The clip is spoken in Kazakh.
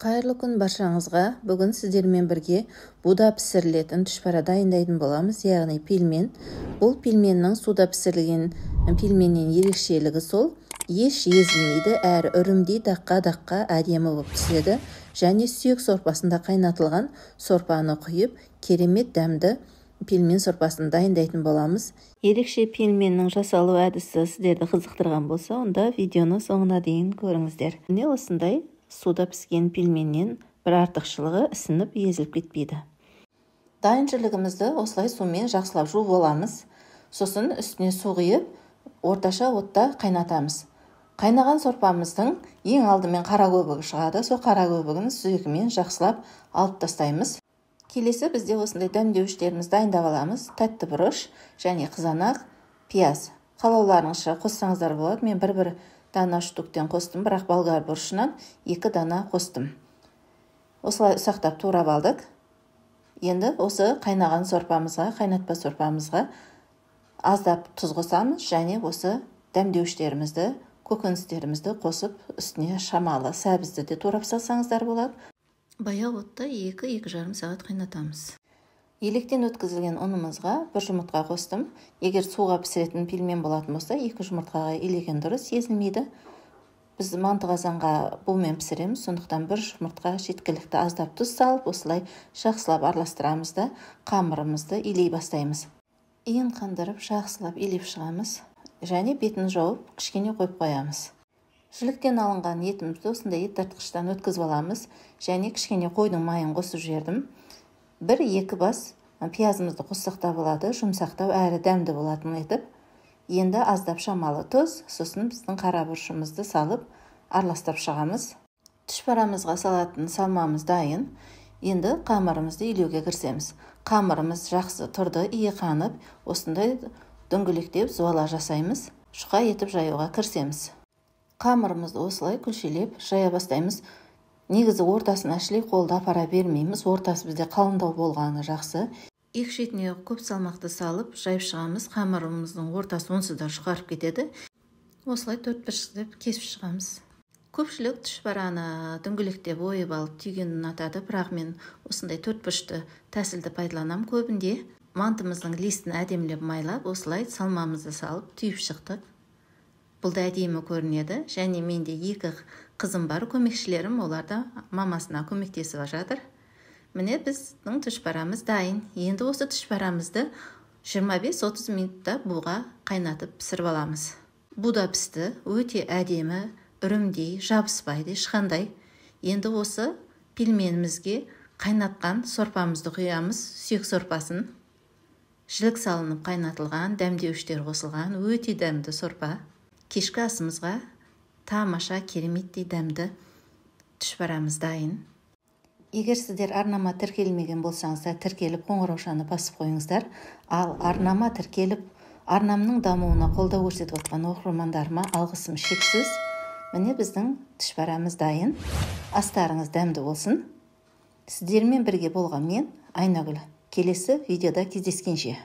Қайырлы күн баршаңызға. Бүгін сіздермен бірге буда пісірілетін түшпәра дайындайтын боламыз, яғни пельмен. Бұл пельменнің суда пісірілген пельменнен ерекшелігі сол, еш езілмейді, әрі үрімдей даққа әдемі болып түседі. Және сүйек сорпасында қайнатылған сорпаны құйып, керемет дәмді пельмен сорпасын дайындайтын боламыз. Ерекше пельменнің жасалу әдісі сіздерді қызықтырған болса, онда видеоны соңына дейін көріңіздер. Міне осындай суда піскен пельменнен бір артықшылығы ісініп езіліп кетпейді. Дайыншылығымызды осылай сумен жақсылап жуып аламыз. Сосын үстіне су құйып, орташа отта қайнатамыз. Қайнаған сорпамыздың ең алдымен қара көбігі шығады. Сол қара көбігін сүзгімен жақсылап алып тастаймыз. Келесі бізде осындай дәмдеуіштерімізді дайындап аламыз. Тәтті бұрыш және қызанақ, пияз. Қалауларыңызша қоссаңыздар болады. Мен бір дана штуктен қостым, бірақ болгар бұрышынан 2 дана қостым. Осылай ұсақтап турап алдық. Енді осы қайнаған сорпамызға, қайнатпа сорпамызға аздап тұз қосамыз және осы дәмдеуіштерімізді, көкөністерімізді қосып, үстіне шамалы сәбізді де турап салсаңыздар болады. Баяу отта 2-2,5 сағат қайнатамыз. Електен өткізілген ұнымызға 1 жұмыртқа қостым. Егер суға пісіретін пельмен болатын болса, 2 жұмыртқаға илеген дұрыс, езілмейді. Біз манты қазанға бумен пісіреміз, сондықтан 1 жұмыртқа жеткілікті. Аздап тұз салып, осылай жақсылап араластырамыз да қамырымызды илей бастаймыз. Иін қандырып, жақсылап илеп шығамыз және бетін жауып, кішкене қойып қоямыз. Жіліктен алынған етімізді осындай ет тартқыштан өткізіп аламыз және кішкене қойдың майын қосып жібердім. 1-2 бас пиязымызды қоссақ та болады, жұмсақтау әрі дәмді болатын етіп. Енді аздап шамалы тұз, сосын біздің қара бұрышымызды салып араластырып шығамыз. Түшпәрамызға салатын салмамыз дайын. Енді қамырымызды илеуге кірісеміз. Қамырымыз жақсы тұрды, иі қанып, осындай дөңгелектеп зуала жасаймыз. Шұқа етіп жаюға кірісеміз. Қамырымызды осылай күлшелеп жая бастаймыз. Негізі ортасын әшілей қолда апара бермейміз. Ортасы бізде қалыңдау болғаны жақсы. Екі шетіне көп салмақты салып жайып шығамыз. Қамырымыздың ортасы онсыз да жұқарып кетеді. Осылай 4 бұрышты кесіп шығамыз. Көпшілік түшпәраны дөңгелектеп ойып алып түйгенін ұнатады, бірақ мен осындай 4 бұрышты тәсілді пайдаланам. Көбінде мантымыздың листін әдемілеп майлап, осылай салмамызды салып түйіп шықтық. Бұл да әдемі көрінеді, және менде 2 қызым бар, көмекшілерім, олар да мамасына көмектесіп жатыр. Міне біздің түшпәрамыз дайын. Енді осы түшпәрамызды 25-30 минутта буға қайнатып пісіріп аламыз. Буда пісті, өте әдемі, үрімдей, жабыспайды, ешқандай. Енді осы пельменімізге қайнатқан сорпамызды құямыз, сүйек сорпасын. Жілік салынып қайнатылған, дәмдеуіштер қосылған, өте дәмді сорпа. Кешкі асымызға тамаша, кереметтей дәмді түшпәрамыз дайын. Егер сіздер арнама тіркелмеген болсаңыздар, тіркеліп қоңыраушаны басып қойыңыздар. Ал арнама тіркеліп, арнамның дамуына қолдау көрсетіп отқан оқырмандарыма алғысым шексіз. Міне біздің түшпәрамыз дайын. Астарыңыз дәмді болсын. Сіздермен бірге болған мен Айнагүл. Келесі видеода кездескенше.